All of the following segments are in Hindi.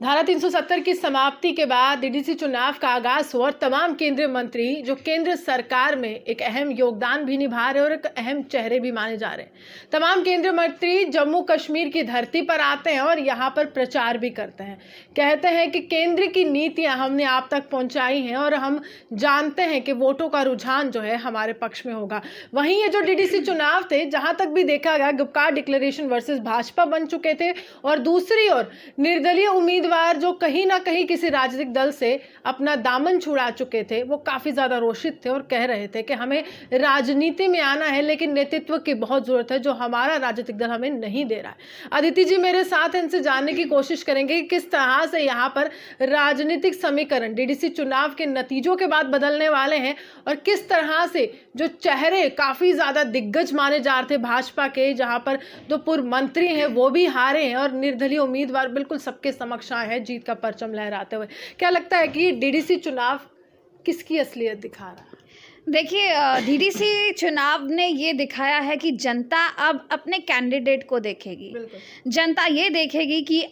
धारा 370 की समाप्ति के बाद डीडीसी चुनाव का आगाज हुआ और तमाम केंद्रीय मंत्री जो केंद्र सरकार में एक अहम योगदान भी निभा रहे और एक अहम चेहरे भी माने जा रहे हैं। तमाम केंद्रीय मंत्री जम्मू कश्मीर की धरती पर आते हैं और यहाँ पर प्रचार भी करते हैं। कहते हैं कि केंद्र की नीतियां हमने आप तक पहुंचाई हैं और हम जानते हैं कि वोटों का रुझान जो है हमारे पक्ष में होगा। वहीं ये जो डीडीसी चुनाव थे, जहां तक भी देखा गया, गुपकार डिक्लेरेशन वर्सेस भाजपा बन चुके थे और दूसरी ओर निर्दलीय उम्मीदवार जो कहीं ना कहीं किसी राजनीतिक दल से अपना दामन छुड़ा चुके थे, वो काफी ज्यादा रोषित थे और कह रहे थे कि हमें राजनीति में आना है लेकिन नेतृत्व की बहुत जरूरत है जो हमारा राजनीतिक दल हमें नहीं दे रहा है। अदिति जी मेरे साथ, इनसे जानने की कोशिश करेंगे कि किस तरह से यहाँ पर राजनीतिक समीकरण डीडीसी चुनाव के नतीजों के बाद बदलने वाले हैं और किस तरह से जो चेहरे काफी ज्यादा दिग्गज माने जा रहे थे भाजपा के, जहां पर जो पूर्व मंत्री हैं वो भी हारे हैं और निर्दलीय उम्मीदवार बिल्कुल सबके समक्ष आए हैं जीत का परचम लहराते हुए। क्या लगता है कि डीडीसी चुनाव किसकी असलियत दिखा रहा है? देखिए, डीडीसी चुनाव ने ये दिखाया है कि जनता अब अपने कैंडिडेट को देखेगी। जनता ये देखेगी कि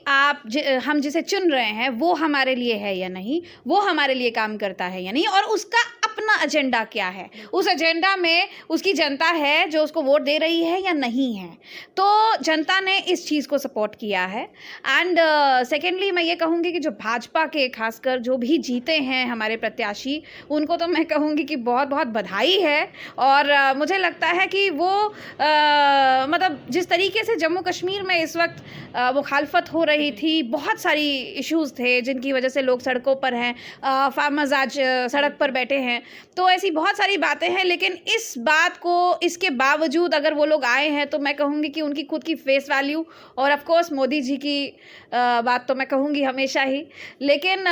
हम जिसे चुन रहे हैं वो हमारे लिए है या नहीं, वो हमारे लिए काम करता है या नहीं, और उसका अपना एजेंडा क्या है, उस एजेंडा में उसकी जनता है जो उसको वोट दे रही है या नहीं है। तो जनता ने इस चीज़ को सपोर्ट किया है। एंड सेकेंडली मैं ये कहूँगी कि जो भाजपा के खासकर जो भी जीते हैं हमारे प्रत्याशी, उनको तो मैं कहूँगी कि बहुत बहुत बधाई है। और मुझे लगता है कि वो मतलब जिस तरीके से जम्मू कश्मीर में इस वक्त मुखालफत हो रही थी, बहुत सारी इश्यूज़ थे जिनकी वजह से लोग सड़कों पर हैं, फार्मर्स आज सड़क पर बैठे हैं, तो ऐसी बहुत सारी बातें हैं। लेकिन इस बात को, इसके बावजूद अगर वो लोग आए हैं तो मैं कहूँगी कि उनकी खुद की फेस वैल्यू और ऑफ कोर्स मोदी जी की बात तो मैं कहूँगी हमेशा ही। लेकिन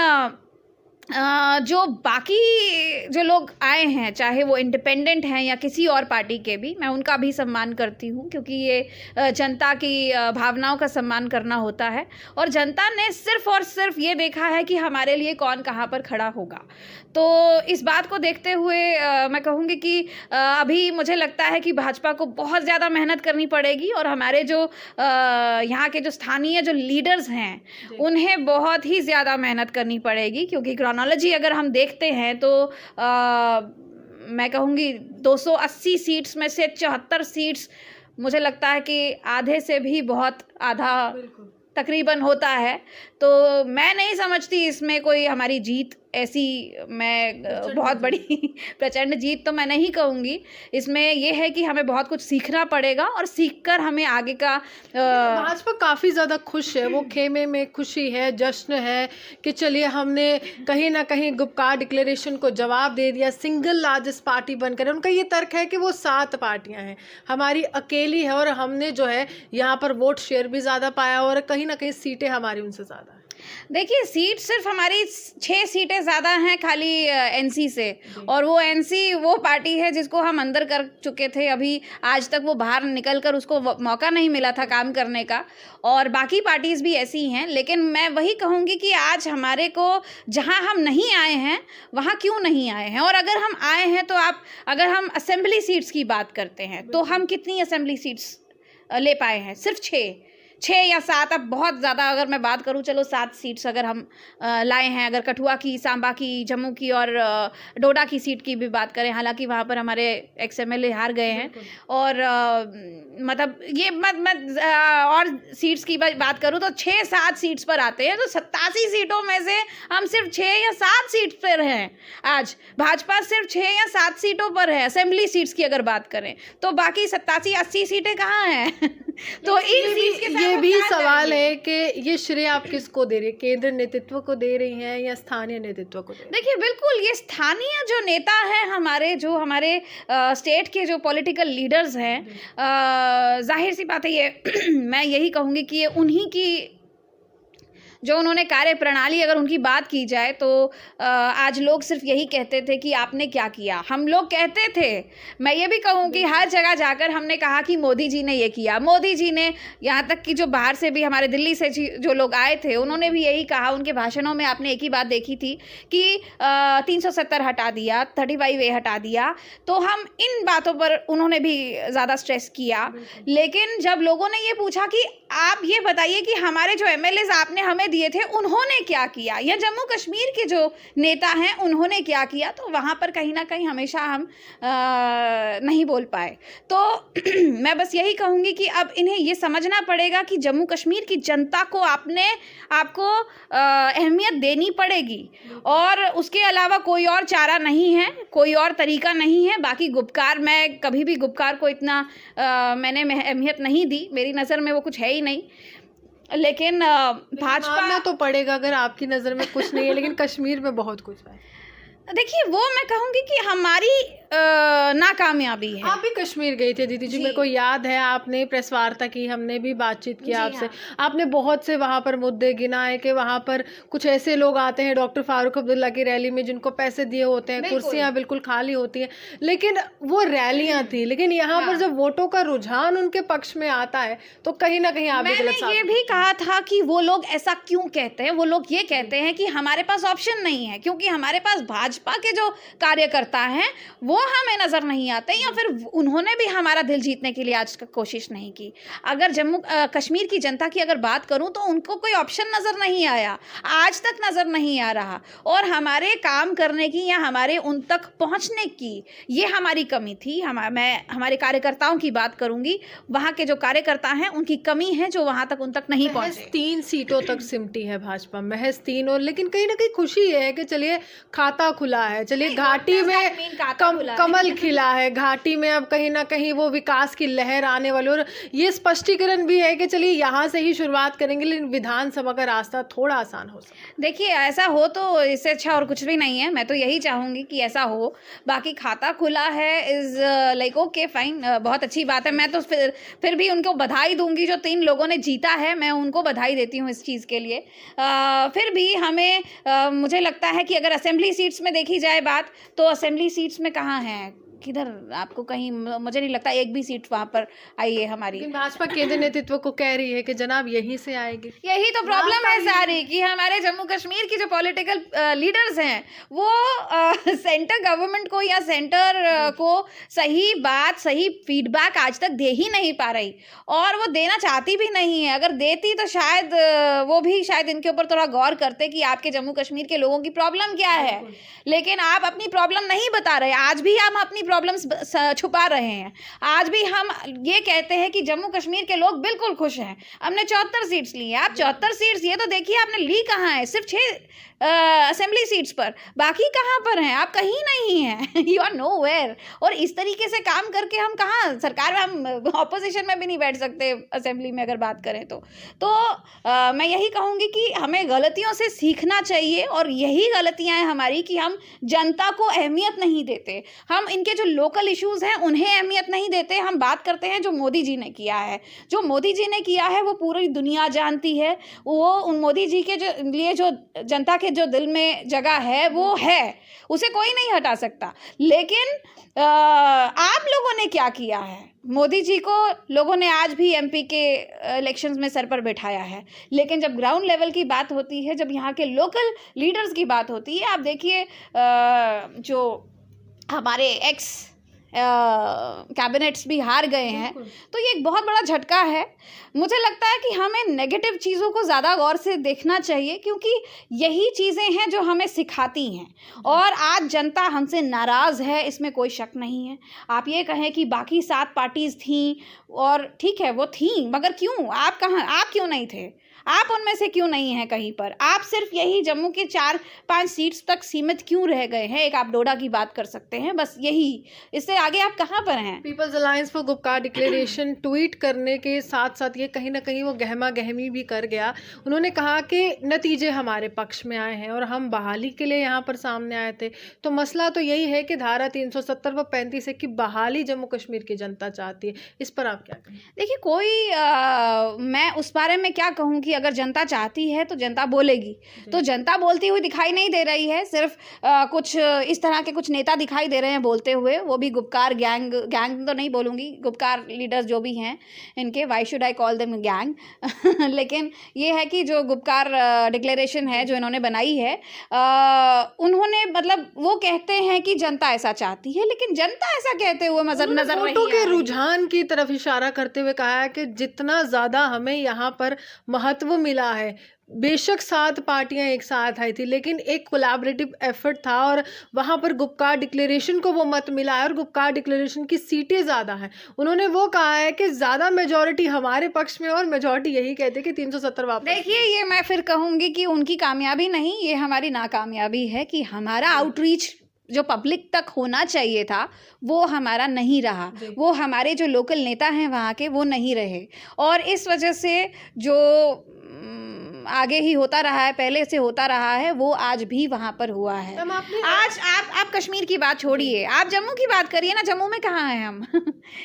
जो बाकी जो लोग आए हैं, चाहे वो इंडिपेंडेंट हैं या किसी और पार्टी के भी, मैं उनका भी सम्मान करती हूँ, क्योंकि ये जनता की भावनाओं का सम्मान करना होता है। और जनता ने सिर्फ और सिर्फ ये देखा है कि हमारे लिए कौन कहाँ पर खड़ा होगा। तो इस बात को देखते हुए मैं कहूँगी कि अभी मुझे लगता है कि भाजपा को बहुत ज़्यादा मेहनत करनी पड़ेगी और हमारे जो यहाँ के जो स्थानीय जो लीडर्स हैं उन्हें बहुत ही ज़्यादा मेहनत करनी पड़ेगी, क्योंकि क्रोनोलॉजी अगर हम देखते हैं तो मैं कहूँगी 280 सीट्स में से 74 सीट्स मुझे लगता है कि आधे से भी बहुत आधा तकरीबन होता है। तो मैं नहीं समझती इसमें कोई हमारी जीत ऐसी, मैं बहुत बड़ी प्रचंड जीत तो मैं नहीं कहूँगी। इसमें यह है कि हमें बहुत कुछ सीखना पड़ेगा और सीखकर हमें आगे का भाजपा काफ़ी ज़्यादा खुश है, वो खेमे में खुशी है, जश्न है कि चलिए हमने कहीं ना कहीं गुपकार डिक्लेरेशन को जवाब दे दिया, सिंगल लार्जेस्ट पार्टी बनकर। उनका ये तर्क है कि वो 7 पार्टियां हैं, हमारी अकेली है और हमने जो है यहाँ पर वोट शेयर भी ज़्यादा पाया और कहीं ना कहीं सीटें हमारी उनसे ज़्यादा है। देखिए, सीट सिर्फ हमारी 6 सीटें ज़्यादा हैं खाली एनसी से, और वो एनसी वो पार्टी है जिसको हम अंदर कर चुके थे। अभी आज तक वो बाहर निकलकर उसको मौका नहीं मिला था काम करने का, और बाकी पार्टीज़ भी ऐसी हैं। लेकिन मैं वही कहूँगी कि आज हमारे को जहाँ हम नहीं आए हैं वहाँ क्यों नहीं आए हैं, और अगर हम आए हैं तो अगर हम असेंबली सीट्स की बात करते हैं तो हम कितनी असेंबली सीट्स ले पाए हैं? सिर्फ 6 या 7। अब बहुत ज़्यादा अगर मैं बात करूँ, चलो 7 सीट्स अगर हम लाए हैं, अगर कठुआ की, सांबा की, जम्मू की और डोडा की सीट की भी बात करें, हालांकि वहाँ पर हमारे एक्स एमएलए हार गए हैं। और मतलब ये और सीट्स की बात करूँ तो 6-7 सीट्स पर आते हैं। तो 87 सीटों में से हम सिर्फ 6 या 7 सीट पर हैं। आज भाजपा सिर्फ 6 या 7 सीटों पर है असेंबली सीट्स की अगर बात करें, तो बाकी 87-80 सीटें कहाँ हैं? तो इन सीट्स के ये भी सवाल है कि ये श्रेय आप किसको दे रही है, केंद्र नेतृत्व को दे रही हैं या स्थानीय नेतृत्व को दे रही है? देखिए, बिल्कुल ये स्थानीय जो नेता है हमारे, जो हमारे स्टेट के जो पॉलिटिकल लीडर्स हैं, जाहिर सी बात है ये मैं यही कहूँगी कि ये उन्हीं की जो उन्होंने कार्य प्रणाली, अगर उनकी बात की जाए तो आज लोग सिर्फ यही कहते थे कि आपने क्या किया। हम लोग कहते थे, मैं ये भी कहूँ कि हर जगह जाकर हमने कहा कि मोदी जी ने ये किया, मोदी जी ने, यहाँ तक कि जो बाहर से भी हमारे दिल्ली से जो लोग आए थे उन्होंने भी यही कहा। उनके भाषणों में आपने एक ही बात देखी थी कि 370 हटा दिया, 35A हटा दिया। तो हम इन बातों पर उन्होंने भी ज़्यादा स्ट्रेस किया। लेकिन जब लोगों ने ये पूछा कि आप ये बताइए कि हमारे जो MLAs आपने हमें दिए थे उन्होंने क्या किया, या जम्मू कश्मीर के जो नेता हैं उन्होंने क्या किया, तो वहाँ पर कहीं ना कहीं हमेशा हम नहीं बोल पाए। तो मैं बस यही कहूँगी कि अब इन्हें ये समझना पड़ेगा कि जम्मू कश्मीर की जनता को आपको अहमियत देनी पड़ेगी, और उसके अलावा कोई और चारा नहीं है, कोई और तरीका नहीं है। बाकी गुपकार, मैं कभी भी गुपकार को इतना मैंने अहमियत नहीं दी, मेरी नज़र में वो कुछ है ही नहीं। लेकिन भाजपा में तो पड़ेगा अगर आपकी नज़र में कुछ नहीं है, लेकिन कश्मीर में बहुत कुछ है। देखिए, वो मैं कहूँगी कि हमारी नाकामयाबी है। आप भी कश्मीर गई थे दीदी जी, मेरे को याद है, आपने प्रेस वार्ता की, हमने भी बातचीत की आपसे। आपने बहुत से वहाँ पर मुद्दे गिनाए कि वहाँ पर कुछ ऐसे लोग आते हैं डॉक्टर फारूक अब्दुल्ला की रैली में जिनको पैसे दिए होते हैं, कुर्सियाँ बिल्कुल खाली होती हैं, लेकिन वो रैलियाँ थी। लेकिन यहाँ पर जब वोटों का रुझान उनके पक्ष में आता है तो कहीं ना कहीं आप मैंने ये भी कहा था कि वो लोग ऐसा क्यों कहते हैं। वो लोग ये कहते हैं कि हमारे पास ऑप्शन नहीं है, क्योंकि हमारे पास भाजपा के जो कार्यकर्ता हैं वो हमें नजर नहीं आते, या फिर उन्होंने भी हमारा दिल जीतने के लिए आज तक कोशिश नहीं की। अगर जम्मू कश्मीर की जनता की अगर बात करूं तो उनको कोई ऑप्शन नजर नहीं आया, आज तक नजर नहीं आ रहा, और हमारे काम करने की या हमारे उन तक पहुंचने की ये हमारी कमी थी। मैं हमारे कार्यकर्ताओं की बात करूंगी, वहां के जो कार्यकर्ता हैं उनकी कमी है जो वहां तक उन तक नहीं पहुंचे। 3 सीटों तक सिमटी है भाजपा, महज 3, और लेकिन कहीं ना कहीं खुशी है कि चलिए खाता खुला है, चलिए घाटी में कमल खिला है, घाटी में अब कहीं ना कहीं वो विकास की लहर आने वाली, और ये स्पष्टीकरण भी है कि चलिए यहाँ से ही शुरुआत करेंगे, लेकिन विधानसभा का रास्ता थोड़ा आसान हो सकता है। देखिए, ऐसा हो तो इससे अच्छा और कुछ भी नहीं है, मैं तो यही चाहूँगी कि ऐसा हो। बाकी खाता खुला है इज़ लाइक ओके फाइन, बहुत अच्छी बात है। मैं तो फिर भी उनको बधाई दूंगी जो 3 लोगों ने जीता है, मैं उनको बधाई देती हूँ इस चीज़ के लिए। फिर भी हमें मुझे लगता है कि अगर असेंबली सीट्स में देखी जाए बात, तो असेंबली सीट्स में कहाँ है, किधर आपको कहीं, मुझे नहीं लगता एक भी सीट वहाँ पर आई है हमारी। भाजपा केंद्रीय नेतृत्व को कह रही है कि जनाब यहीं से आएगी। यही तो प्रॉब्लम है सारी, कि हमारे जम्मू कश्मीर की जो पॉलिटिकल लीडर्स हैं वो सेंटर गवर्नमेंट को या सेंटर को सही बात, सही फीडबैक आज तक दे ही नहीं पा रही, और वो देना चाहती भी नहीं है। अगर देती तो शायद वो भी शायद इनके ऊपर थोड़ा गौर करते कि आपके जम्मू कश्मीर के लोगों की प्रॉब्लम क्या है। लेकिन आप अपनी प्रॉब्लम नहीं बता रहे, आज भी हम अपनी प्रॉब्लम्स छुपा रहे हैं। आज भी हम ये कहते हैं कि जम्मू कश्मीर के लोग बिल्कुल खुश हैं, हमने 74 सीट्स ली हैं। आप 74 सीट्स ये तो देखिए आपने ली कहाँ है, सिर्फ 6 असेंबली सीट्स पर, बाकी कहाँ पर हैं? आप कहीं नहीं हैं, यू आर नोवेयर। और इस तरीके से काम करके हम कहाँ सरकार में, हम ऑपोजिशन में भी नहीं बैठ सकते असेंबली में अगर बात करें तो मैं यही कहूँगी कि हमें गलतियों से सीखना चाहिए, और यही गलतियाँ हैं हमारी कि हम जनता को अहमियत नहीं देते, हम इनके जो लोकल इश्यूज़ हैं उन्हें अहमियत नहीं देते। हम बात करते हैं जो मोदी जी ने किया है, जो मोदी जी ने किया है वो पूरी दुनिया जानती है। वो उन मोदी जी के लिए जो जनता के जो दिल में जगह है वो है, उसे कोई नहीं हटा सकता। लेकिन आप लोगों ने क्या किया है? मोदी जी को लोगों ने आज भी एमपी के इलेक्शंस में सर पर बैठाया है, लेकिन जब ग्राउंड लेवल की बात होती है, जब यहाँ के लोकल लीडर्स की बात होती है, आप देखिए जो हमारे एक्स कैबिनेट्स भी हार गए हैं, तो ये एक बहुत बड़ा झटका है। मुझे लगता है कि हमें नेगेटिव चीज़ों को ज़्यादा गौर से देखना चाहिए, क्योंकि यही चीज़ें हैं जो हमें सिखाती हैं, और आज जनता हमसे नाराज़ है, इसमें कोई शक नहीं है। आप ये कहें कि बाकी 7 पार्टीज़ थीं, और ठीक है वो थीं, मगर क्यों, आप कहाँ, आप क्यों नहीं थे? आप उनमें से क्यों नहीं हैं कहीं पर? आप सिर्फ यही जम्मू के 4-5 सीट्स तक सीमित क्यों रह गए हैं? एक आप डोडा की बात कर सकते हैं, बस यही, इससे आगे आप कहाँ पर हैं? People's Alliance for Gupkar Declaration tweet करने के साथ साथ ये कहीं ना कहीं वो गहमा गहमी भी कर गया। उन्होंने कहा कि नतीजे हमारे पक्ष में आए हैं और हम बहाली के लिए यहाँ पर सामने आए थे। तो मसला तो यही है कि धारा 370 व 35 की बहाली जम्मू कश्मीर की जनता चाहती है। इस पर आप क्या कहें? देखिए, मैं उस बारे में क्या कहूँ कि अगर जनता चाहती है तो जनता बोलेगी, तो जनता बोलती हुई दिखाई नहीं दे रही है। सिर्फ कुछ इस तरह के कुछ नेता दिखाई दे रहे हैं बोलते हुए, वो भी गुपकार गैंग तो नहीं बोलूँगी, गुपकार लीडर्स जो भी हैं इनके, why should I call them gang लेकिन ये है कि जो गुपकार डिक्लेरेशन है जो इन्होंने बनाई है, उन्होंने मतलब वो कहते हैं कि जनता ऐसा चाहती है, लेकिन जनता ऐसा कहते हुए नजर नहीं वोटों के रुझान की तरफ इशारा करते हुए कहा है कि जितना ज़्यादा हमें यहाँ पर महत्व महत्व मिला है। बेशक 7 पार्टियां एक साथ आई थी, लेकिन एक कोलैबोरेटिव एफर्ट था और वहां पर गुपकार डिक्लेरेशन को वो मत मिला है और गुपकार डिक्लेरेशन की सीटें ज़्यादा हैं। उन्होंने वो कहा है कि ज़्यादा मेजॉरिटी हमारे पक्ष में और मेजॉरिटी यही कहते हैं कि 370 वापस। देखिए, ये मैं फिर कहूँगी कि उनकी कामयाबी नहीं, ये हमारी नाकामयाबी है कि हमारा आउटरीच जो पब्लिक तक होना चाहिए था वो हमारा नहीं रहा, वो हमारे जो लोकल नेता हैं वहाँ के वो नहीं रहे, और इस वजह से जो आगे ही होता रहा है, पहले से होता रहा है, वो आज भी वहाँ पर हुआ है। आज आप कश्मीर की बात छोड़िए, आप जम्मू की बात करिए ना। जम्मू में कहाँ हैं हम?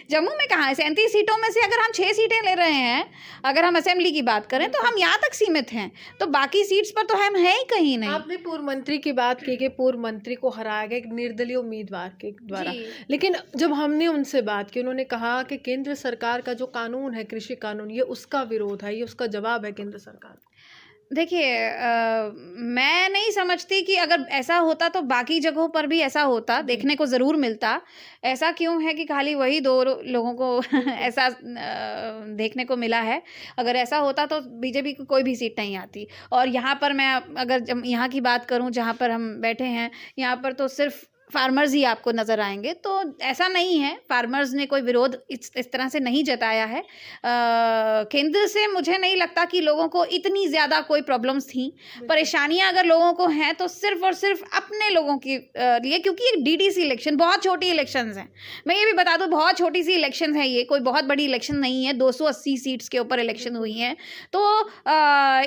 जम्मू में कहाँ है? 37 सीटों में से अगर हम 6 सीटें ले रहे हैं, अगर हम असेंबली की बात करें तो हम यहाँ तक सीमित हैं, तो बाकी सीट्स पर तो हम हैं ही कहीं नहीं। आपने पूर्व मंत्री की बात की कि पूर्व मंत्री को हराया गया एक निर्दलीय उम्मीदवार के द्वारा, लेकिन जब हमने उनसे बात की, उन्होंने कहा कि केंद्र सरकार का जो कानून है, कृषि कानून, ये उसका विरोध है, ये उसका जवाब है केंद्र सरकार। देखिए, मैं नहीं समझती कि अगर ऐसा होता तो बाकी जगहों पर भी ऐसा होता, देखने को ज़रूर मिलता। ऐसा क्यों है कि खाली वही 2 लोगों को ऐसा देखने को मिला है? अगर ऐसा होता तो बीजेपी को कोई भी सीट नहीं आती। और यहाँ पर मैं अगर यहाँ की बात करूँ, जहाँ पर हम बैठे हैं, यहाँ पर तो सिर्फ फार्मर्स ही आपको नज़र आएंगे, तो ऐसा नहीं है, फार्मर्स ने कोई विरोध इस तरह से नहीं जताया है। केंद्र से मुझे नहीं लगता कि लोगों को इतनी ज़्यादा कोई प्रॉब्लम्स थी, परेशानियां अगर लोगों को हैं तो सिर्फ और सिर्फ अपने लोगों के लिए, क्योंकि ये डीडीसी इलेक्शन बहुत छोटी इलेक्शंस हैं। मैं ये भी बता दूं, बहुत छोटी सी इलेक्शन है, ये कोई बहुत बड़ी इलेक्शन नहीं है। 280 सीट्स के ऊपर इलेक्शन हुई है, तो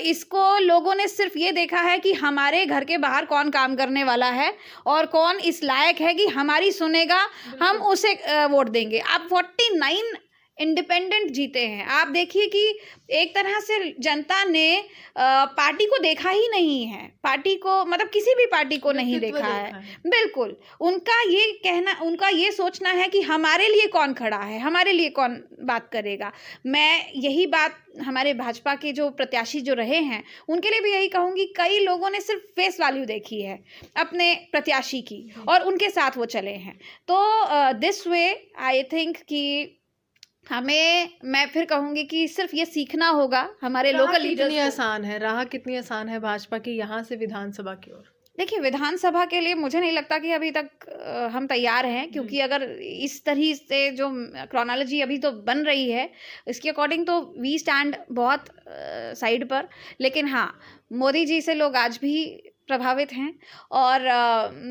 इसको लोगों ने सिर्फ ये देखा है कि हमारे घर के बाहर कौन काम करने वाला है और कौन इस लायक है कि हमारी सुनेगा, हम उसे वोट देंगे। आप 49 इंडिपेंडेंट जीते हैं। आप देखिए कि एक तरह से जनता ने पार्टी को देखा ही नहीं है, पार्टी को मतलब किसी भी पार्टी को नहीं देखा है। बिल्कुल, उनका ये कहना, उनका ये सोचना है कि हमारे लिए कौन खड़ा है, हमारे लिए कौन बात करेगा। मैं यही बात हमारे भाजपा के जो प्रत्याशी जो रहे हैं उनके लिए भी यही कहूँगी, कई लोगों ने सिर्फ फेस वैल्यू देखी है अपने प्रत्याशी की और उनके साथ वो चले हैं। तो दिस वे आई थिंक कि मैं फिर कहूँगी कि सिर्फ ये सीखना होगा हमारे लोकल लीडर्स। कितनी आसान है राह, कितनी आसान है भाजपा की यहाँ से विधानसभा की ओर? देखिए, विधानसभा के लिए मुझे नहीं लगता कि अभी तक हम तैयार हैं, क्योंकि अगर इस तरह से जो क्रोनोलॉजी अभी तो बन रही है इसके अकॉर्डिंग तो वी स्टैंड बहुत साइड पर। लेकिन हाँ, मोदी जी से लोग आज भी प्रभावित हैं और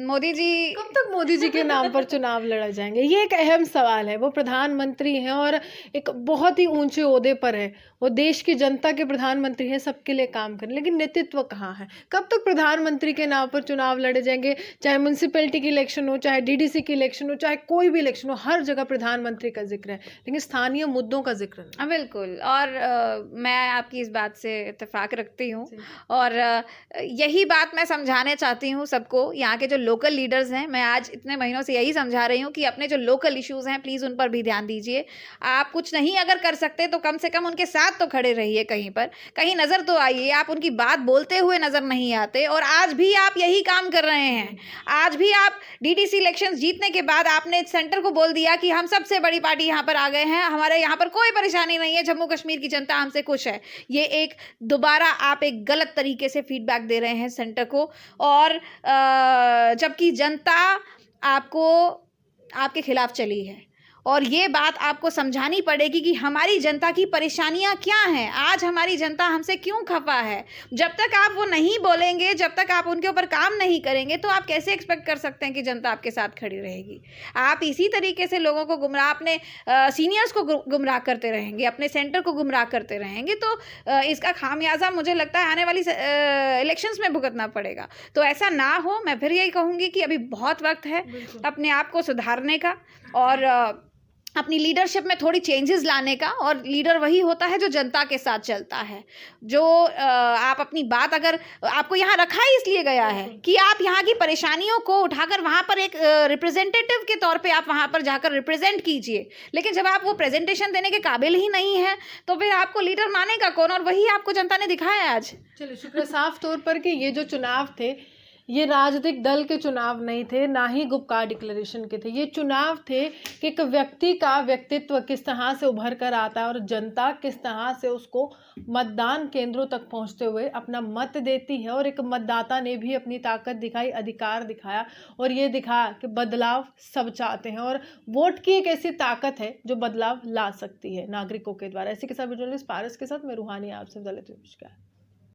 मोदी जी कब तक मोदी जी के नाम पर चुनाव लड़ा जाएंगे, ये एक अहम सवाल है। वो प्रधानमंत्री हैं और एक बहुत ही ऊंचे ओहदे पर है, वो देश की जनता के प्रधानमंत्री हैं, सबके लिए काम करें, लेकिन नेतृत्व कहाँ है? कब तक प्रधानमंत्री के नाम पर चुनाव लड़े जाएंगे? चाहे म्यूनसिपैलिटी की इलेक्शन हो, चाहे डीडीसी की इलेक्शन हो, चाहे कोई भी इलेक्शन हो, हर जगह प्रधानमंत्री का जिक्र है, लेकिन स्थानीय मुद्दों का जिक्र नहीं। बिल्कुल, और मैं आपकी इस बात से इत्तेफाक रखती हूँ और यही बात मैं समझाना चाहती हूँ सबको। यहाँ के जो लोकल लीडर्स हैं, मैं आज इतने महीनों से यही समझा रही हूँ कि अपने जो लोकल इश्यूज़ हैं प्लीज़ उन पर भी ध्यान दीजिए। आप कुछ नहीं अगर कर सकते तो कम से कम उनके साथ तो खड़े रहिए, कहीं पर कहीं नज़र तो आइए। आप उनकी बात बोलते हुए नज़र नहीं आते और आज भी आप यही काम कर रहे हैं। आज भी आप डीडीसी इलेक्शंस जीतने के बाद आपने सेंटर को बोल दिया कि हम सबसे बड़ी पार्टी यहाँ पर आ गए हैं, हमारे यहाँ पर कोई परेशानी नहीं है, जम्मू कश्मीर की जनता हमसे खुश है। ये एक दोबारा आप एक गलत तरीके से फीडबैक दे रहे हैं सेंटर को, और जबकि जनता आपको आपके खिलाफ चली है और ये बात आपको समझानी पड़ेगी कि हमारी जनता की परेशानियां क्या हैं, आज हमारी जनता हमसे क्यों खफा है। जब तक आप वो नहीं बोलेंगे, जब तक आप उनके ऊपर काम नहीं करेंगे, तो आप कैसे एक्सपेक्ट कर सकते हैं कि जनता आपके साथ खड़ी रहेगी। आप इसी तरीके से लोगों को गुमराह, अपने सीनियर्स को गुमराह करते रहेंगे, अपने सेंटर को गुमराह करते रहेंगे, तो इसका खामियाजा मुझे लगता है आने वाली इलेक्शंस में भुगतना पड़ेगा। तो ऐसा ना हो, मैं फिर यही कहूँगी कि अभी बहुत वक्त है अपने आप को सुधारने का और अपनी लीडरशिप में थोड़ी चेंजेस लाने का। और लीडर वही होता है जो जनता के साथ चलता है, जो आप अपनी बात, अगर आपको यहाँ रखा ही इसलिए गया है कि आप यहाँ की परेशानियों को उठाकर वहाँ पर एक रिप्रेजेंटेटिव के तौर पे आप वहाँ पर जाकर रिप्रेजेंट कीजिए, लेकिन जब आप वो प्रेजेंटेशन देने के काबिल ही नहीं है तो फिर आपको लीडर मानेगा कौन? और वही आपको जनता ने दिखाया आज। चलिए, शुक्र साफ तौर पर कि ये जो चुनाव थे ये राजनीतिक दल के चुनाव नहीं थे, ना ही गुपकार डिक्लेरेशन के थे। ये चुनाव थे कि एक व्यक्ति का व्यक्तित्व किस तरह से उभर कर आता है और जनता किस तरह से उसको मतदान केंद्रों तक पहुंचते हुए अपना मत देती है। और एक मतदाता ने भी अपनी ताकत दिखाई, अधिकार दिखाया और ये दिखाया कि बदलाव सब चाहते हैं और वोट की एक ऐसी ताकत है जो बदलाव ला सकती है नागरिकों के द्वारा। ऐसे के साथ जर्नलिस्ट पारस के साथ मैं रूहानी, आपसे दलित विपक्ष का।